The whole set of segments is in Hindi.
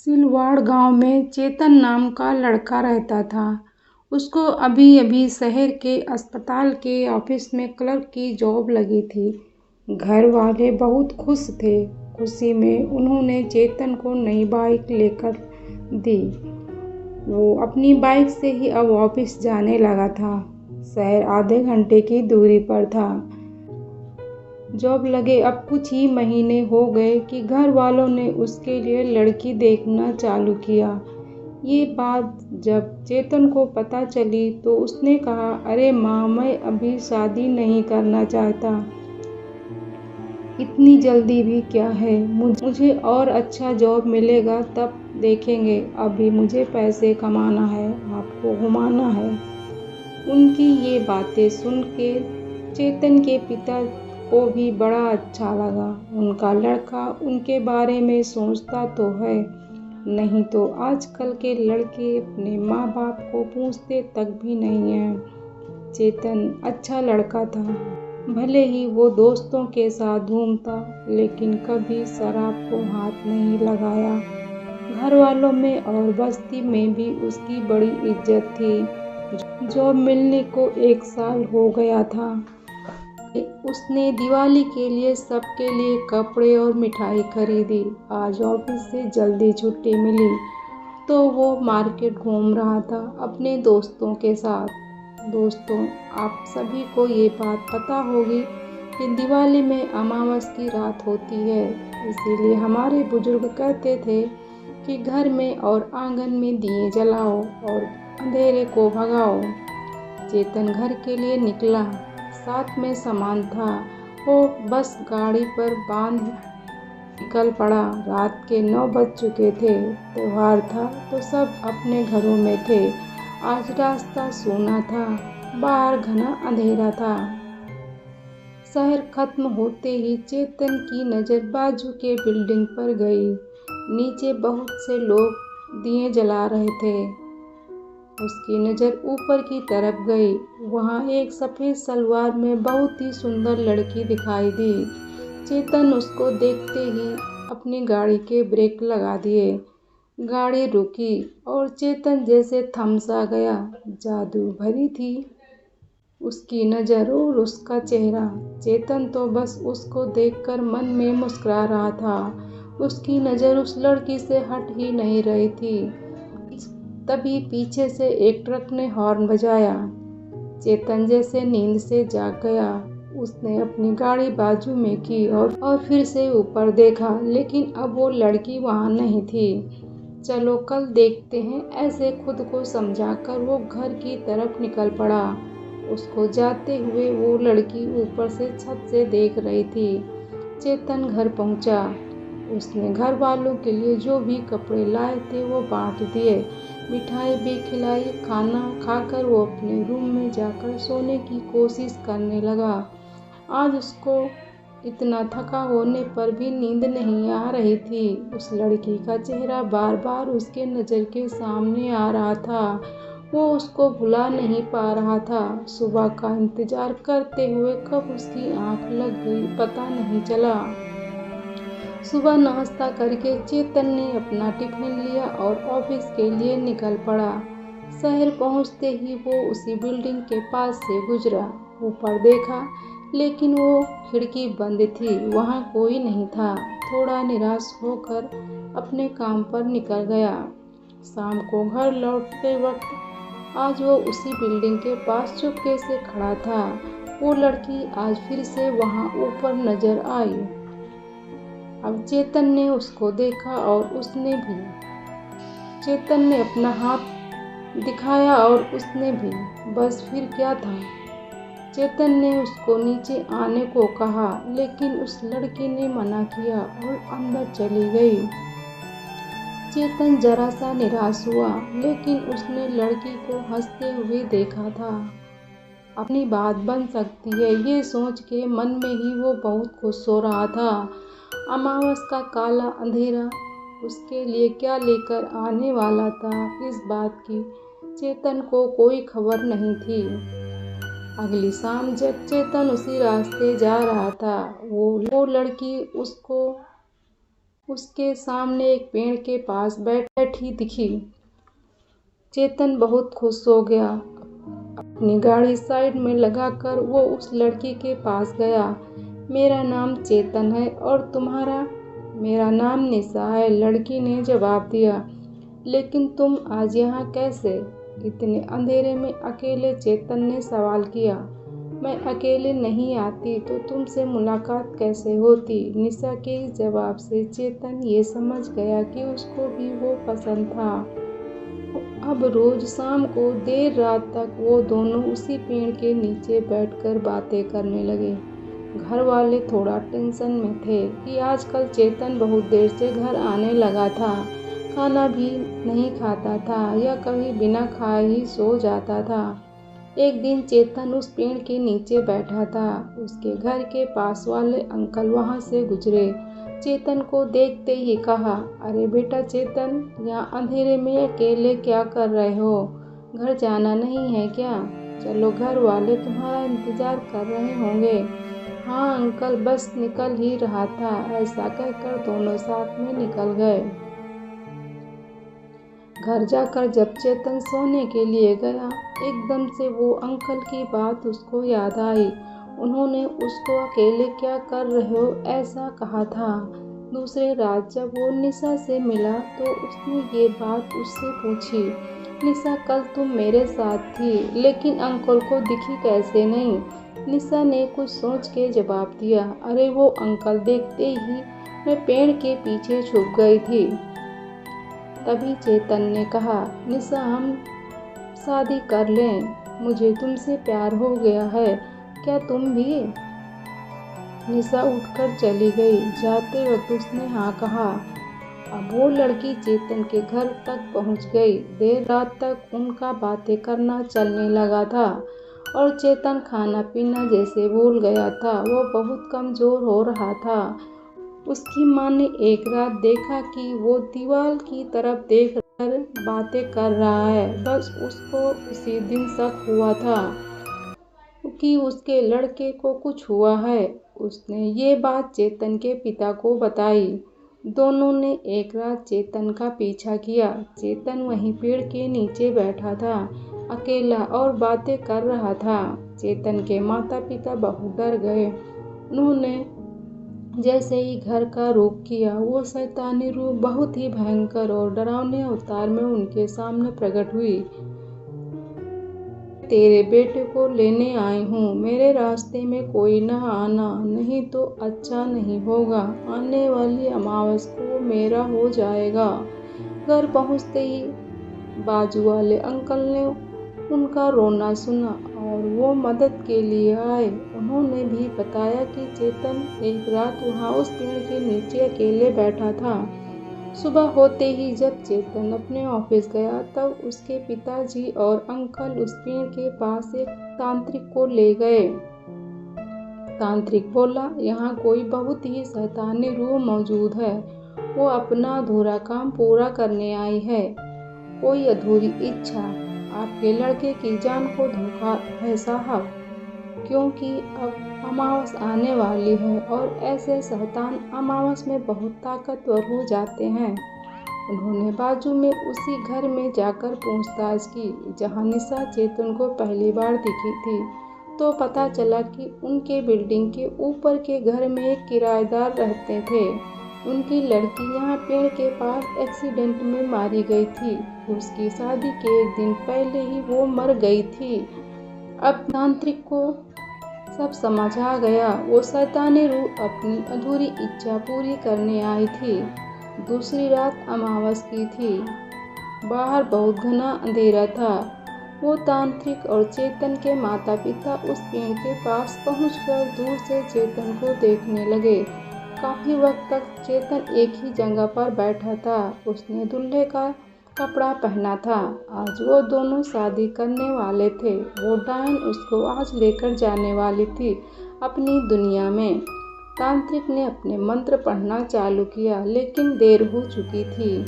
सिलवाड़ गांव में चेतन नाम का लड़का रहता था। उसको अभी-अभी शहर के अस्पताल के ऑफिस में क्लर्क की जॉब लगी थी। घर वाले बहुत खुश थे। खुशी में उन्होंने चेतन को नई बाइक लेकर दी। वो अपनी बाइक से ही अब ऑफिस जाने लगा था। शहर आधे घंटे की दूरी पर था। जॉब लगे अब कुछ ही महीने हो गए कि घर वालों ने उसके लिए लड़की देखना चालू किया। ये बात जब चेतन को पता चली तो उसने कहा, अरे माँ, मैं अभी शादी नहीं करना चाहता। इतनी जल्दी भी क्या है, मुझे और अच्छा जॉब मिलेगा तब देखेंगे। अभी मुझे पैसे कमाना है, आपको घुमाना है। उनकी ये बातें सुन के चेतन के पिता को भी बड़ा अच्छा लगा। उनका लड़का उनके बारे में सोचता तो है, नहीं तो आजकल के लड़के अपने माँ बाप को पूछते तक भी नहीं हैं। चेतन अच्छा लड़का था। भले ही वो दोस्तों के साथ घूमता, लेकिन कभी शराब को हाथ नहीं लगाया। घर वालों में और बस्ती में भी उसकी बड़ी इज्जत थी। जॉब मिलने को 1 साल हो गया था। उसने दिवाली के लिए सबके लिए कपड़े और मिठाई खरीदी। आज ऑफिस से जल्दी छुट्टी मिली तो वो मार्केट घूम रहा था अपने दोस्तों के साथ। दोस्तों, आप सभी को ये बात पता होगी कि दिवाली में अमावस की रात होती है। इसीलिए हमारे बुजुर्ग कहते थे कि घर में और आंगन में दिए जलाओ और अंधेरे को भगाओ। चेतन घर के लिए निकला। साथ में सामान था। वो बस गाड़ी पर बांध निकल पड़ा। रात के 9 बज चुके थे। त्योहार था तो सब अपने घरों में थे। आज रास्ता सूना था। बाहर घना अंधेरा था। शहर खत्म होते ही चेतन की नज़र बाजू के बिल्डिंग पर गई। नीचे बहुत से लोग दिए जला रहे थे। उसकी नज़र ऊपर की तरफ गई। वहाँ एक सफ़ेद सलवार में बहुत ही सुंदर लड़की दिखाई दी। चेतन उसको देखते ही अपनी गाड़ी के ब्रेक लगा दिए। गाड़ी रुकी और चेतन जैसे थम सा गया। जादू भरी थी उसकी नज़र और उसका चेहरा। चेतन तो बस उसको देखकर मन में मुस्कुरा रहा था। उसकी नज़र उस लड़की से हट ही नहीं रही थी। तभी पीछे से एक ट्रक ने हॉर्न बजाया। चेतन जैसे नींद से जाग गया। उसने अपनी गाड़ी बाजू में की और फिर से ऊपर देखा, लेकिन अब वो लड़की वहाँ नहीं थी। चलो कल देखते हैं, ऐसे खुद को समझाकर वो घर की तरफ निकल पड़ा। उसको जाते हुए वो लड़की ऊपर से छत से देख रही थी। चेतन घर पहुँचा। उसने घर वालों के लिए जो भी कपड़े लाए थे वो बांट दिए। मिठाई भी खिलाई। खाना खाकर वो अपने रूम में जाकर सोने की कोशिश करने लगा। आज उसको इतना थका होने पर भी नींद नहीं आ रही थी। उस लड़की का चेहरा बार बार उसके नज़र के सामने आ रहा था। वो उसको भुला नहीं पा रहा था। सुबह का इंतजार करते हुए कब उसकी आंख लग गई पता नहीं चला। सुबह नाश्ता करके चेतन ने अपना टिफिन लिया और ऑफिस के लिए निकल पड़ा। शहर पहुंचते ही वो उसी बिल्डिंग के पास से गुजरा। ऊपर देखा, लेकिन वो खिड़की बंद थी। वहाँ कोई नहीं था। थोड़ा निराश होकर अपने काम पर निकल गया। शाम को घर लौटते वक्त आज वो उसी बिल्डिंग के पास चुपके से खड़ा था। वो लड़की आज फिर से वहाँ ऊपर नजर आई। अब चेतन ने उसको देखा और उसने भी। चेतन ने अपना हाथ दिखाया और उसने भी। बस फिर क्या था। चेतन ने उसको नीचे आने को कहा, लेकिन उस लड़की ने मना किया और अंदर चली गई। चेतन जरा सा निराश हुआ, लेकिन उसने लड़की को हंसते हुए देखा था। अपनी बात बन सकती है, ये सोच के मन में ही वो बहुत खुश हो रहा था। अमावस का काला अंधेरा उसके लिए क्या लेकर आने वाला था, इस बात की चेतन को कोई खबर नहीं थी। अगली शाम जब चेतन उसी रास्ते जा रहा था, वो लड़की उसको उसके सामने एक पेड़ के पास बैठी दिखी। चेतन बहुत खुश हो गया। अपनी गाड़ी साइड में लगाकर वो उस लड़की के पास गया। मेरा नाम चेतन है और तुम्हारा? मेरा नाम निशा है, लड़की ने जवाब दिया। लेकिन तुम आज यहाँ कैसे? इतने अंधेरे में अकेले? चेतन ने सवाल किया। मैं अकेले नहीं आती तो तुमसे मुलाकात कैसे होती? निशा के इस जवाब से चेतन ये समझ गया कि उसको भी वो पसंद था। अब रोज शाम को देर रात तक वो दोनों उसी पेड़ के नीचे बैठकर बातें करने लगे। घर वाले थोड़ा टेंशन में थे कि आजकल चेतन बहुत देर से घर आने लगा था। खाना भी नहीं खाता था या कभी बिना खाए ही सो जाता था। एक दिन चेतन उस पेड़ के नीचे बैठा था। उसके घर के पास वाले अंकल वहां से गुजरे। चेतन को देखते ही कहा, अरे बेटा चेतन, यहाँ अंधेरे में अकेले क्या कर रहे हो? घर जाना नहीं है क्या? चलो, घर वाले तुम्हारा इंतजार कर रहे होंगे। हाँ अंकल, बस निकल ही रहा था। ऐसा कहकर दोनों साथ में निकल गए। घर जाकर जब चेतन सोने के लिए गया, एकदम से वो अंकल की बात उसको याद आई। उन्होंने उसको अकेले क्या कर रहे हो ऐसा कहा था। दूसरे रात जब वो निशा से मिला तो उसने ये बात उससे पूछी। निशा, कल तुम मेरे साथ थी, लेकिन अंकल को दिखी कैसे नहीं? निशा ने कुछ सोच के जवाब दिया, अरे वो अंकल देखते ही मैं पेड़ के पीछे छुप गई थी। तभी चेतन ने कहा, निशा, हम शादी कर लें, मुझे तुमसे प्यार हो गया है, क्या तुम भी? निशा उठकर चली गई। जाते वक्त उसने हाँ कहा। अब वो लड़की चेतन के घर तक पहुंच गई। देर रात तक उनका बातें करना चलने लगा था और चेतन खाना पीना जैसे भूल गया था। वो बहुत कमजोर हो रहा था। उसकी माँ ने एक रात देखा कि वो दीवार की तरफ देखकर बातें कर रहा है। बस उसको उसी दिन शक हुआ था कि उसके लड़के को कुछ हुआ है। उसने ये बात चेतन के पिता को बताई। दोनों ने एक रात चेतन का पीछा किया। चेतन वहीं पेड़ के नीचे बैठा था, अकेला, और बातें कर रहा था। चेतन के माता पिता बहुत डर गए। उन्होंने जैसे ही घर का रुख किया, वो शैतानी रूप बहुत ही भयंकर और डरावने अवतार में उनके सामने प्रकट हुई। तेरे बेटे को लेने आई हूँ, मेरे रास्ते में कोई न आना, नहीं तो अच्छा नहीं होगा। आने वाली अमावस को मेरा हो जाएगा। घर पहुँचते ही बाजू वाले अंकल ने उनका रोना सुना और वो मदद के लिए आए। उन्होंने भी बताया कि चेतन एक रात वहाँ उस पेड़ के नीचे अकेले बैठा था। सुबह होते ही जब चेतन अपने ऑफिस गया, तब उसके पिताजी और अंकल उस पेड़ के पास एक तांत्रिक को ले गए। तांत्रिक बोला, यहाँ कोई बहुत ही शैतानी रूह मौजूद है। वो अपना अधूरा काम पूरा करने आई है। कोई अधूरी इच्छा, आपके लड़के की जान को धोखा है साहब, क्योंकि अब अमावस आने वाली है और ऐसे शैतान अमावस में बहुत ताकतवर हो जाते हैं। उन्होंने बाजू में उसी घर में जाकर पूछताछ की जहां निशा चेतन को पहली बार दिखी थी। तो पता चला कि उनके बिल्डिंग के ऊपर के घर में एक किराएदार रहते थे। उनकी लड़की यहाँ पेड़ के पास एक्सीडेंट में मारी गई थी। उसकी शादी के एक दिन पहले ही वो मर गई थी। अब तांत्रिक को सब समझ आ गया। वो शैतानी रूह अपनी अधूरी इच्छा पूरी करने आई थी। दूसरी रात अमावस की थी। बाहर बहुत घना अंधेरा था। वो तांत्रिक और चेतन के माता पिता उस पेड़ के पास पहुंचकर दूर से चेतन को देखने लगे। काफी वक्त तक चेतन एक ही जगह पर बैठा था। उसने दूल्हे का कपड़ा पहना था। आज वो दोनों शादी करने वाले थे। वो डायन उसको आज लेकर जाने वाली थी अपनी दुनिया में। तांत्रिक ने अपने मंत्र पढ़ना चालू किया, लेकिन देर हो चुकी थी।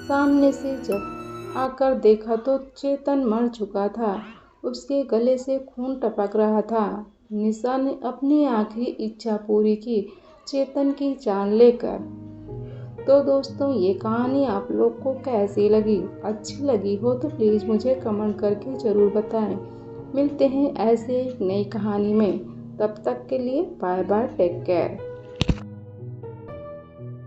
सामने से जब आकर देखा तो चेतन मर चुका था। उसके गले से खून टपक रहा था। निशा ने अपनी आखिरी इच्छा पूरी की, चेतन की जान लेकर। तो दोस्तों ये कहानी आप लोग को कैसी लगी? अच्छी लगी हो तो प्लीज़ मुझे कमेंट करके ज़रूर बताएं। मिलते हैं ऐसे एक नई कहानी में। तब तक के लिए बाय बाय, टेक केयर।